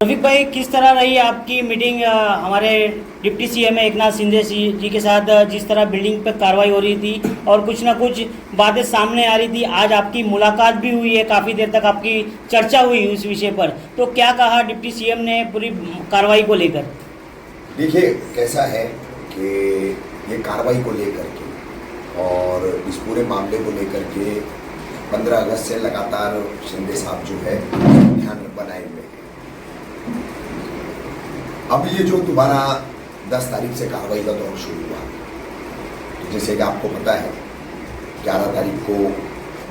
रफीक भाई, किस तरह रही आपकी मीटिंग हमारे डिप्टी सीएम एकनाथ शिंदे जी के साथ? जिस तरह बिल्डिंग पर कार्रवाई हो रही थी और कुछ ना कुछ बातें सामने आ रही थी, आज आपकी मुलाकात भी हुई है, काफ़ी देर तक आपकी चर्चा हुई उस विषय पर, तो क्या कहा डिप्टी सीएम ने पूरी कार्रवाई को लेकर? देखिए, कैसा है कि ये कार्रवाई को लेकर के और इस पूरे मामले को लेकर के 15 अगस्त से लगातार शिंदे साहब जो है ध्यान बनाए हुए हैं। अब ये जो दोबारा 10 तारीख से कार्रवाई का दौर शुरू हुआ, तो जैसे कि आपको पता है 11 तारीख को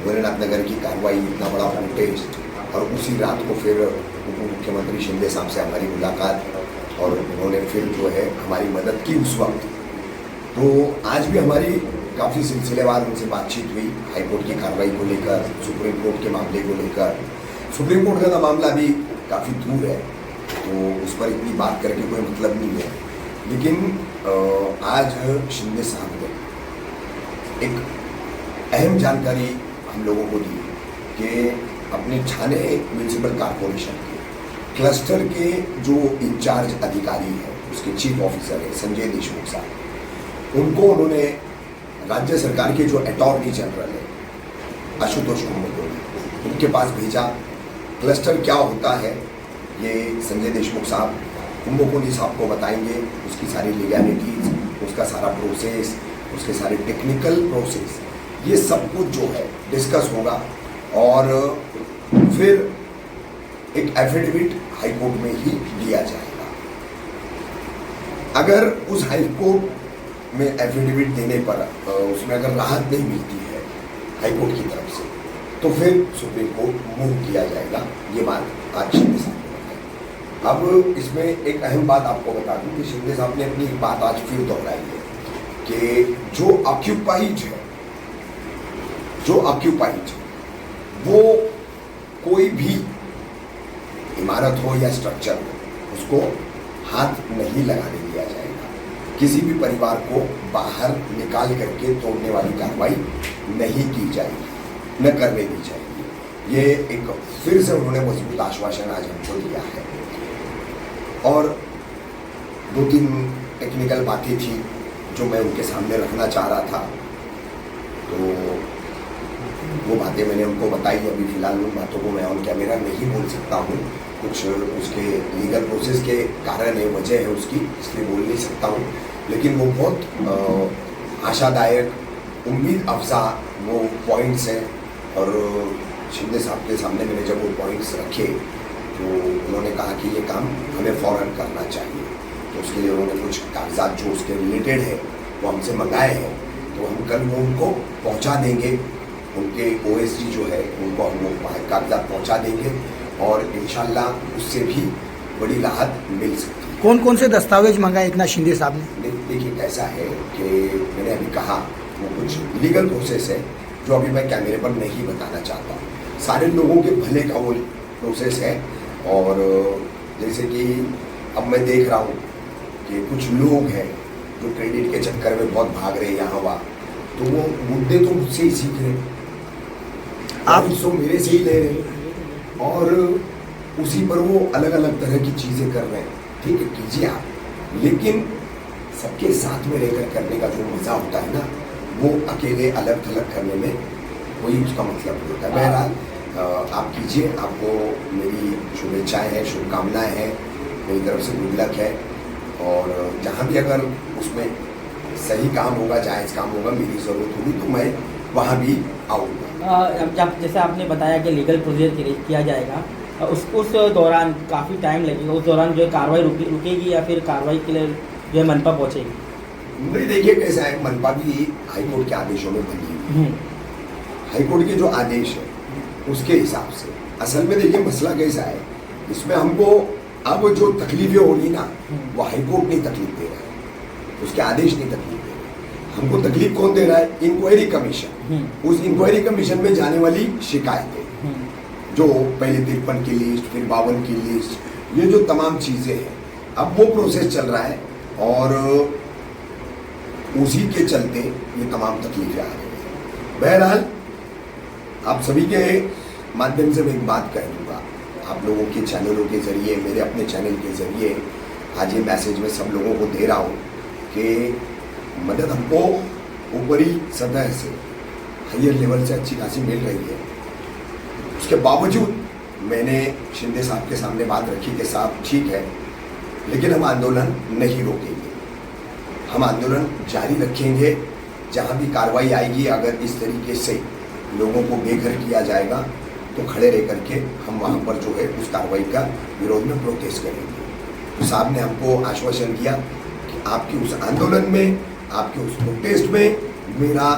भोलेनाथ नगर की कार्रवाई, इतना बड़ा प्रोटेस्ट, और उसी रात को फिर उप मुख्यमंत्री शिंदे साहब से हमारी मुलाकात और उन्होंने फिर जो है हमारी मदद की उस वक्त। तो आज भी हमारी काफ़ी सिलसिलेवार उनसे बातचीत हुई हाईकोर्ट की कार्रवाई को लेकर, सुप्रीम कोर्ट के मामले को लेकर। सुप्रीम कोर्ट का मामला अभी काफ़ी दूर है, तो उस पर इतनी बात करके कोई मतलब नहीं है। लेकिन आज शिंदे साहब ने एक अहम जानकारी हम लोगों को दी कि अपने ठाणे म्यूनिसिपल कॉरपोरेशन के क्लस्टर के जो इंचार्ज अधिकारी है, उसके चीफ ऑफिसर है संजय देशमुख साहब, उनको उन्होंने राज्य सरकार के जो अटॉर्नी जनरल है आशुतोष कुंभकोणी, उनके पास भेजा। क्लस्टर क्या होता है ये संजय देशमुख साहब कुंभकोणी साहब को बताएंगे, उसकी सारी लीगैलिटीज, उसका सारा प्रोसेस, उसके सारे टेक्निकल प्रोसेस, ये सब कुछ जो है डिस्कस होगा और फिर एक एफिडेविट हाईकोर्ट में ही दिया जाएगा। अगर उस हाईकोर्ट में एफिडेविट देने पर उसमें अगर राहत नहीं मिलती है हाईकोर्ट की तरफ से, तो फिर सुप्रीम कोर्ट मूव किया जाएगा। ये बात आज शिंदे साहब ने बताई। अब इसमें एक अहम बात आपको बता दूं कि शिंदे साहब ने अपनी बात आज फिर दोहराई है कि जो ऑक्यूपाइड है वो कोई भी इमारत हो या स्ट्रक्चर हो, उसको हाथ नहीं लगाने दिया जाएगा। किसी भी परिवार को बाहर निकाल करके तोड़ने वाली कार्रवाई नहीं की जाएगी, न करने दी जाएगी। ये एक फिर से उन्होंने मजबूत आश्वासन आज हमको दिया है। और 2-3 टेक्निकल बातें थी जो मैं उनके सामने रखना चाह रहा था, तो वो बातें मैंने उनको बताई। अभी फिलहाल उन बातों को मैं ऑन कैमरा नहीं बोल सकता हूँ, कुछ उसके लीगल प्रोसेस के कारण है, वजह है उसकी, इसलिए बोल नहीं सकता हूँ। लेकिन वो बहुत आशादायक, उम्मीद अफजा वो पॉइंट्स हैं और शिंदे साहब के सामने मैंने जब वो पॉइंट्स रखे तो उन्होंने कहा कि ये काम हमें फ़ौरन करना चाहिए। तो उसके लिए उन्होंने कुछ कागजात जो उसके रिलेटेड है वो हमसे मंगाए हैं, तो हम कल वो उनको पहुँचा देंगे। उनके OSD जो है उनको हम लोग कागजात पहुँचा देंगे और इंशाल्लाह उससे भी बड़ी राहत मिल सकती है। कौन कौन से दस्तावेज मंगाए इतना शिंदे साहब ने? देखिए, कैसा है कि मैंने अभी कहा वो कुछ लीगल प्रोसेस है जो अभी मैं कैमरे पर नहीं बताना चाहता। सारे लोगों के भले का वो प्रोसेस है। और जैसे कि अब मैं देख रहा हूँ कि कुछ लोग हैं जो क्रेडिट के चक्कर में बहुत भाग रहे हैं यहाँ वहाँ, तो वो मुद्दे तो मुझसे ही सीख रहे, आप तो मेरे से ही ले रहे और उसी पर वो अलग अलग तरह की चीज़ें कर रहे हैं। ठीक है, कीजिए आप, लेकिन सबके साथ में रहकर करने का जो मज़ा होता है ना, वो अकेले अलग थलग करने में कोई उसका मतलब नहीं होता। बहरहाल आप कीजिए, आपको मेरी शुभेच्छाएँ हैं, शुभकामनाएँ हैं, मेरी तरफ से गुड लक है। और जहाँ भी अगर उसमें सही काम होगा, जायज़ काम होगा, मेरी ज़रूरत होगी तो मैं वहाँ भी आऊँगा। जब जैसे आपने बताया कि लीगल प्रोसीजर किया जाएगा, उस दौरान काफ़ी टाइम लगेगा, उस दौरान जो है कार्रवाई रुकेगी या फिर कार्रवाई के लिए जो है मनपा पहुँचेगी? नहीं, देखिए कैसा है, मनपा भी हाईकोर्ट के आदेशों में बनी हुई है। हाईकोर्ट के जो आदेश है उसके हिसाब से असल में देखिए मसला कैसा है, इसमें हमको अब जो तकलीफें हो रही ना, वो हाईकोर्ट नहीं तकलीफ दे रहा है, उसके आदेश नहीं तकलीफ दे रहे। हमको तकलीफ कौन दे रहा है? Inquiry commission. उस इंक्वायरी कमीशन में जाने वाली शिकायतें, जो पहले 53 की लिस्ट, फिर 52 की लिस्ट, ये जो तमाम चीज़ें हैं, अब वो प्रोसेस चल रहा है और उसी के चलते ये तमाम तकलीफें आ रही हैं। बहरहाल आप सभी के माध्यम से मैं एक बात कह दूँगा, आप लोगों के चैनलों के ज़रिए, मेरे अपने चैनल के ज़रिए आज ये मैसेज मैं सब लोगों को दे रहा हूँ कि मदद हमको ऊपरी सतह से, हायर लेवल से अच्छी खासी मिल रही है। उसके बावजूद मैंने शिंदे साहब के सामने बात रखी कि साहब ठीक है, लेकिन हम आंदोलन नहीं रोकेंगे, हम आंदोलन जारी रखेंगे। जहाँ भी कार्रवाई आएगी, अगर इस तरीके से लोगों को बेघर किया जाएगा तो खड़े रह करके हम वहाँ पर जो है उस कार्रवाई का विरोध में प्रोटेस्ट करेंगे। तो साहब ने हमको आश्वासन दिया कि आपके उस आंदोलन में, आपके उस प्रोटेस्ट में मेरा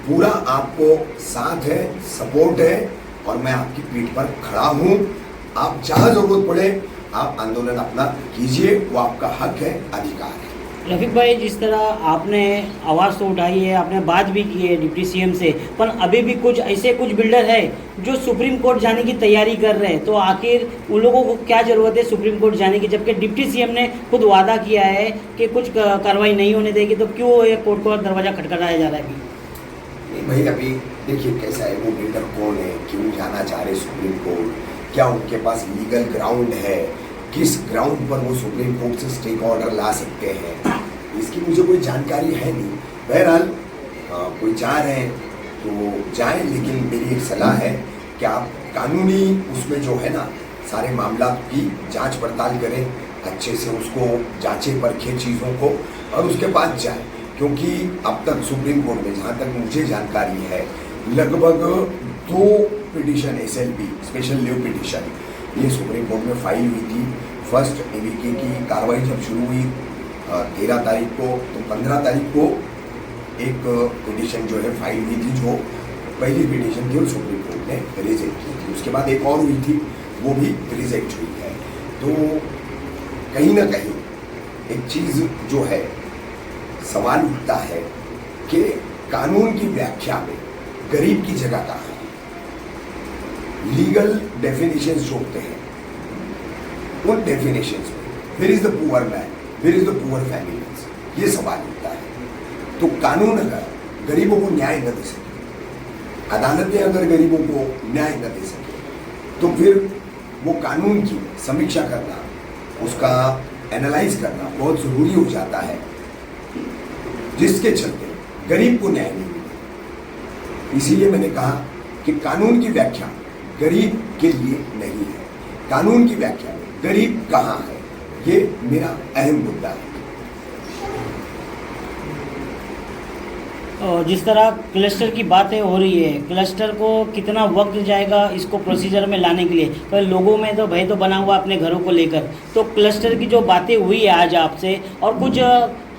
पूरा आपको साथ है, सपोर्ट है और मैं आपकी पीठ पर खड़ा हूँ। आप जहाँ ज़रूरत पड़े आप आंदोलन अपना कीजिए, वो आपका हक है, अधिकार है। रफीक भाई, जिस तरह आपने आवाज़ तो उठाई है, आपने बात भी की है डिप्टी सीएम से, पर अभी भी कुछ ऐसे कुछ बिल्डर है जो सुप्रीम कोर्ट जाने की तैयारी कर रहे हैं, तो आखिर उन लोगों को क्या ज़रूरत है सुप्रीम कोर्ट जाने की, जबकि डिप्टी सीएम ने खुद वादा किया है कि कुछ कार्रवाई नहीं होने देगी, तो क्यों ये कोर्ट को दरवाज़ा खटखटाया जा रहा है अभी? नहीं भाई, अभी देखिए कैसा है, वो बिल्डर कौन है, क्यों जाना चाह रहे सुप्रीम कोर्ट, क्या उनके पास लीगल ग्राउंड है, किस ग्राउंड पर वो सुप्रीम कोर्ट से स्टे ऑर्डर ला सकते हैं, इसकी मुझे कोई जानकारी है नहीं। बहरहाल कोई जा रहे हैं तो जाएं, लेकिन मेरी एक सलाह है कि आप कानूनी उसमें जो है ना सारे मामला की जांच पड़ताल करें, अच्छे से उसको जांचें परखें चीज़ों को और उसके बाद जाएं, क्योंकि अब तक सुप्रीम कोर्ट में जहाँ तक मुझे जानकारी है लगभग 2 petition SLP special leave petition ये सुप्रीम कोर्ट में फाइल हुई थी। फर्स्ट AVK की कार्रवाई जब शुरू हुई 13 तारीख को, तो 15 तारीख को एक पिटीशन जो है फाइल हुई थी, जो पहली पिटीशन थी और सुप्रीम कोर्ट ने रिजेक्ट की थी। उसके बाद एक और हुई थी, वो भी रिजेक्ट हुई है। तो कहीं ना कहीं एक चीज़ जो है सवाल उठता है कि कानून की व्याख्या में गरीब की जगह कहाँ है। लीगल डेफिनेशंस जो होते हैं उन डेफिनेशंस में where is the poor man, where is the poor families, ये सवाल उठता है। तो कानून अगर गरीबों को न्याय न दे सके, अदालतें अगर गरीबों को न्याय न दे सके, तो फिर वो कानून की समीक्षा करना, उसका एनालाइज करना बहुत ज़रूरी हो जाता है, जिसके चलते गरीब को न्याय नहीं मिले। इसीलिए मैंने कहा कि कानून की व्याख्या गरीब के लिए नहीं है, कानून की व्याख्या में गरीब कहाँ है, ये मेरा अहम मुद्दा है। और जिस तरह क्लस्टर की बातें हो रही है, क्लस्टर को कितना वक्त जाएगा इसको प्रोसीजर में लाने के लिए, पर लोगों में तो भय तो बना हुआ अपने घरों को लेकर। तो क्लस्टर की जो बातें हुई है आज आपसे, और कुछ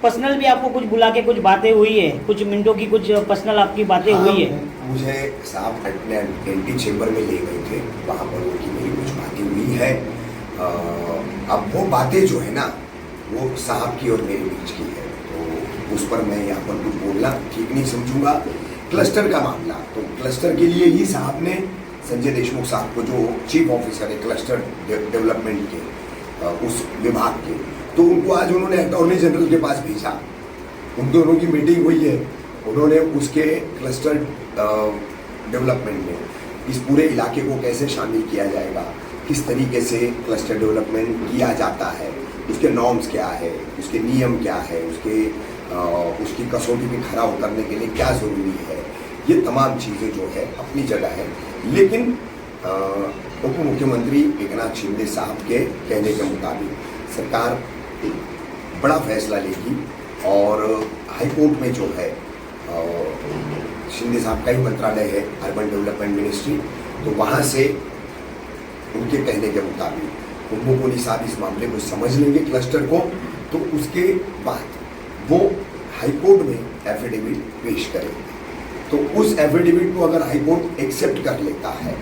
पर्सनल भी आपको कुछ बुला के कुछ बातें हुई है, कुछ मिनटों की कुछ पर्सनल आपकी बातें हुई है? मुझे साहब अपने एंटी चेम्बर में ले गए थे, वहाँ पर उनकी मेरी कुछ बातें हुई है। अब वो बातें जो है ना वो साहब की और मेरे बीच की है, तो उस पर मैं यहाँ पर कुछ बोलना ठीक नहीं समझूंगा। क्लस्टर का मामला, तो क्लस्टर के लिए ही साहब ने संजय देशमुख साहब को, जो चीफ ऑफिसर है क्लस्टर डेवलपमेंट के उस विभाग के, तो उनको आज उन्होंने अटॉर्नी जनरल के पास भेजा। उन दोनों की मीटिंग हुई है, उन्होंने उसके क्लस्टर डेवलपमेंट में इस पूरे इलाके को कैसे शामिल किया जाएगा, किस तरीके से क्लस्टर डेवलपमेंट किया जाता है, उसके नॉर्म्स क्या है, उसके नियम क्या है, उसकी कसौटी में खरा उतरने के लिए क्या ज़रूरी है, ये तमाम चीज़ें जो है अपनी जगह है। लेकिन उप मुख्यमंत्री एकनाथ शिंदे साहब के कहने के मुताबिक सरकार बड़ा फैसला लेगी और हाई कोर्ट में जो है शिंदे साहब का ही मंत्रालय है, अर्बन डेवलपमेंट मिनिस्ट्री, तो वहाँ से उनके कहने के मुताबिक उप मुख्यमंत्री साहब इस मामले को समझ लेंगे क्लस्टर को, तो उसके बाद वो हाई कोर्ट में एफिडेविट पेश करेंगे। तो उस एफिडेविट को अगर हाई कोर्ट एक्सेप्ट कर लेता है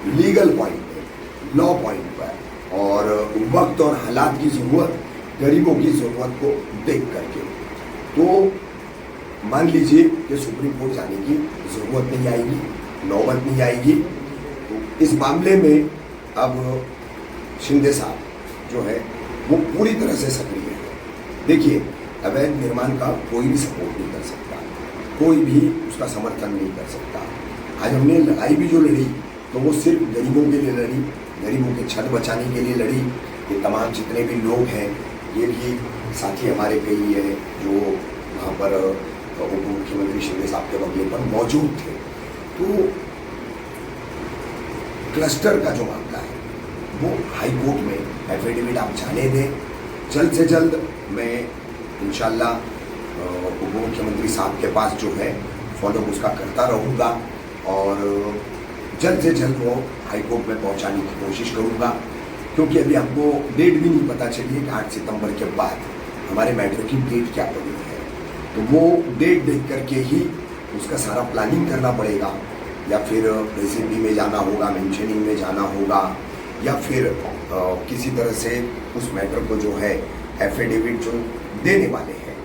लीगल पॉइंट पे, लॉ पॉइंट पर, और वक्त और हालात की ज़रूरत, गरीबों की ज़रूरत को देख करके, तो मान लीजिए कि सुप्रीम कोर्ट जाने की ज़रूरत नहीं आएगी, नौबत नहीं आएगी। तो इस मामले में अब शिंदे साहब जो है वो पूरी तरह से सक्रिय है। देखिए, अवैध निर्माण का कोई भी सपोर्ट नहीं कर सकता, कोई भी उसका समर्थन नहीं कर सकता। आज हमने लड़ाई भी जो लड़ी, तो वो सिर्फ गरीबों के लिए लड़ी, गरीबों की छत बचाने के लिए लड़ी। ये तमाम जितने भी लोग हैं, ये भी साथी हमारे कई है जो वहाँ पर उप मुख्यमंत्री शिंदे साहब के बंगले पर मौजूद थे। तो क्लस्टर का जो मामला है वो हाई कोर्ट में एफिडेविट आप जाने दें, जल्द से जल्द मैं इंशाल्लाह उप मुख्यमंत्री साहब के पास जो है फॉलो उसका करता रहूँगा और जल्द से जल्द वो हाई कोर्ट में पहुँचाने की कोशिश करूँगा, क्योंकि अभी हमको डेट भी नहीं पता चली है कि 8 सितंबर के बाद हमारे मैटर की डेट क्या पड़ी है। तो वो डेट देख करके ही उसका सारा प्लानिंग करना पड़ेगा, या फिर रेसिपी में जाना होगा, मेंशनिंग में जाना होगा, या फिर किसी तरह से उस मैटर को जो है एफिडेविट जो देने वाले हैं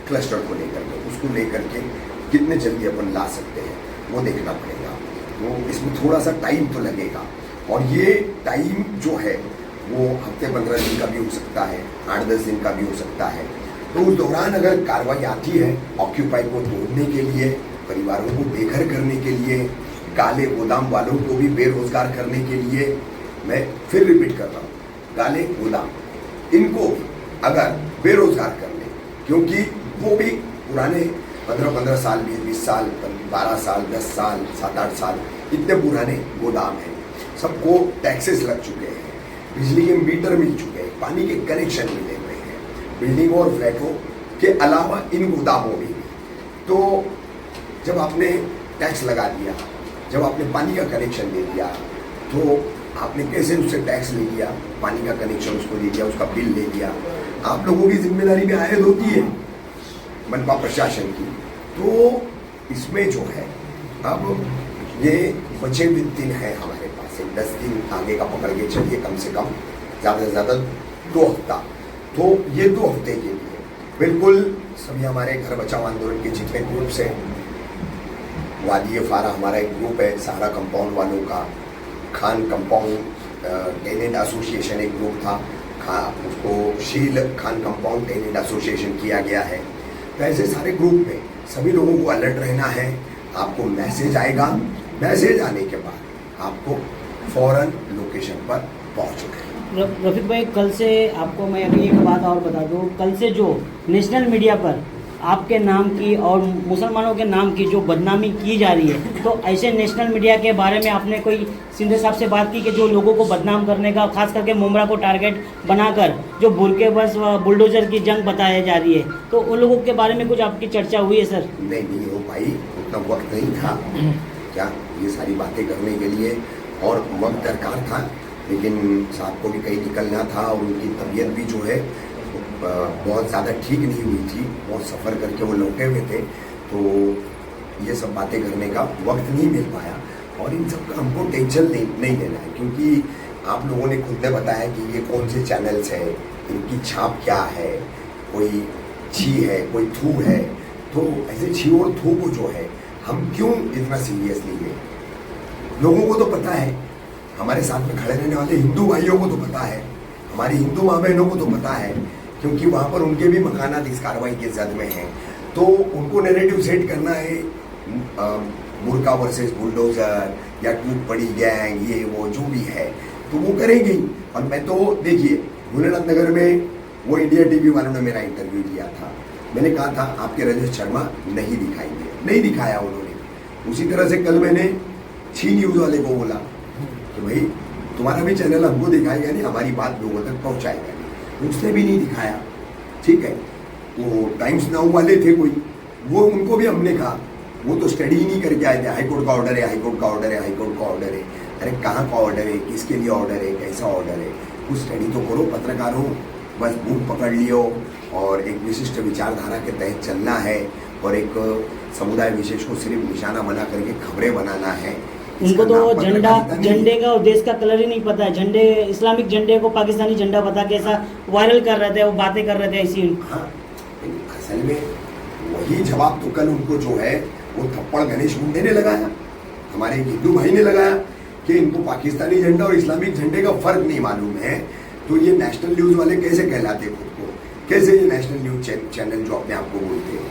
क्लस्टर को लेकर के, उसको लेकर के कितने जल्दी अपन ला सकते हैं वो देखना पड़ेगा। तो इसमें थोड़ा सा टाइम तो लगेगा, और ये टाइम जो है वो हफ्ते 15 दिन का भी हो सकता है, 8-10 दिन का भी हो सकता है। तो उस दौरान अगर कार्रवाई आती है ऑक्यूपाई को तोड़ने के लिए, परिवारों को बेघर करने के लिए, काले गोदाम वालों को भी बेरोजगार करने के लिए, मैं फिर रिपीट कर रहा हूँ, काले गोदाम इनको अगर बेरोजगार कर ले, क्योंकि वो भी पुराने 15-15 साल, 20-20 साल, 12 साल, 10 साल, 7-8 साल इतने पुराने गोदाम हैं, सबको टैक्सेस लग चुके हैं, बिजली के मीटर मिल चुके हैं, पानी के कनेक्शन मिले हुए हैं, बिल्डिंगों और फ्लैटों के अलावा इन गोदामों में भी। तो जब आपने टैक्स लगा दिया, जब आपने पानी का कनेक्शन दे दिया, तो आपने कैसे उससे टैक्स ले लिया, पानी का कनेक्शन उसको दे दिया, उसका बिल ले लिया, आप लोगों की जिम्मेदारी भी आयद होती है मनपा प्रशासन की। तो इसमें जो है अब ये बचे हुए दिन है हमारे पास, 10 दिन आगे का पकड़ के चलिए, कम से कम ज़्यादा से ज़्यादा 2 हफ्ता। तो ये 2 हफ्ते के लिए बिल्कुल सभी हमारे घर बचाओ आंदोलन के जितने ग्रुप्स हैं, वादी फारा हमारा एक ग्रुप है, सहारा कंपाउंड वालों का, खान कंपाउंड टेनेंट एसोसिएशन एक ग्रुप था, उसको शील खान कंपाउंड टेनेंट एसोसिएशन किया गया है। तो ऐसे सारे ग्रुप में सभी लोगों को अलर्ट रहना है। आपको मैसेज आएगा, मैसेज आने के बाद आपको फौरन लोकेशन पर पहुंचना है। रफीक भाई, कल से आपको मैं अभी एक बात और बता दूं, कल से जो नेशनल मीडिया पर आपके नाम की और मुसलमानों के नाम की जो बदनामी की जा रही है, तो ऐसे नेशनल मीडिया के बारे में आपने कोई शिंदे साहब से बात की कि जो लोगों को बदनाम करने का, खास करके मुमरा को टारगेट बनाकर जो बुरके बस बुलडोजर की जंग बताई जा रही है, तो उन लोगों के बारे में कुछ आपकी चर्चा हुई है सर? नहीं हो भाई, उतना वक्त नहीं था क्या ये सारी बातें करने के लिए, और वक्त दरकार था, लेकिन साहब को भी कहीं निकलना था और उनकी तबीयत भी जो है बहुत ज़्यादा ठीक नहीं हुई थी, बहुत सफ़र करके वो लौटे हुए थे, तो ये सब बातें करने का वक्त नहीं मिल पाया। और इन सब का हमको टेंशन नहीं लेना है, क्योंकि आप लोगों ने खुद ने बताया कि ये कौन से चैनल्स हैं, इनकी छाप क्या है, कोई छी है, कोई थू है। तो ऐसे छी और थू को जो है हम क्यों इतना सीरियसली लें? लोगों को तो पता है, हमारे साथ में खड़े रहने वाले हिंदू भाइयों को तो पता है, हमारी हिंदू माँ बहनों को तो पता है, क्योंकि वहाँ पर उनके भी मकानात इस कार्रवाई के जद में हैं। तो उनको नैरेटिव सेट करना है, बुरका वर्सेस बुलडोजर या टूट पड़ी गैंग, ये वो जो भी है तो वो करेंगे ही। और मैं तो देखिए, भोलेनाथ नगर में वो इंडिया टीवी वालों ने मेरा इंटरव्यू लिया था, मैंने कहा था आपके रजत शर्मा नहीं दिखाएंगे, नहीं दिखाया उन्होंने। उसी तरह से कल मैंने छी न्यूज़ वाले को बोला कि भाई तुम्हारा भी चैनल हमको दिखाएगा नहीं, हमारी बात लोगों तक पहुंचाएगा नहीं, उसने भी नहीं दिखाया। ठीक है, वो टाइम्स नाउ वाले थे कोई, वो उनको भी हमने कहा, वो तो स्टडी ही नहीं करके आए थे, हाईकोर्ट का ऑर्डर है, हाईकोर्ट का ऑर्डर है, हाईकोर्ट का ऑर्डर है। अरे कहाँ का ऑर्डर है, किसके लिए ऑर्डर है, कैसा ऑर्डर है, कुछ स्टडी तो करो, पत्रकार हो, बस बुक पकड़ लियो और एक विशिष्ट विचारधारा के तहत चलना है और एक समुदाय विशेष को सिर्फ निशाना बना करके खबरें बनाना है। उनको तो झंडे का और देश का कलर ही नहीं पता है, झंडे इस्लामिक झंडे को पाकिस्तानी झंडा बता के ऐसा वायरल कर रहे थे, वो बातें कर रहे थे ऐसी। हाँ, असल में वही जवाब तो कल उनको जो है वो थप्पड़ गणेश मुंडे ने लगाया, हमारे हिंदू भाई ने लगाया कि इनको पाकिस्तानी झंडा और इस्लामिक झंडे का फर्क नहीं मालूम है। तो ये नेशनल न्यूज़ वाले कैसे कहलाते खुद को, कैसे ये नेशनल न्यूज़ चैनल जो अपने आप को बोलते हैं?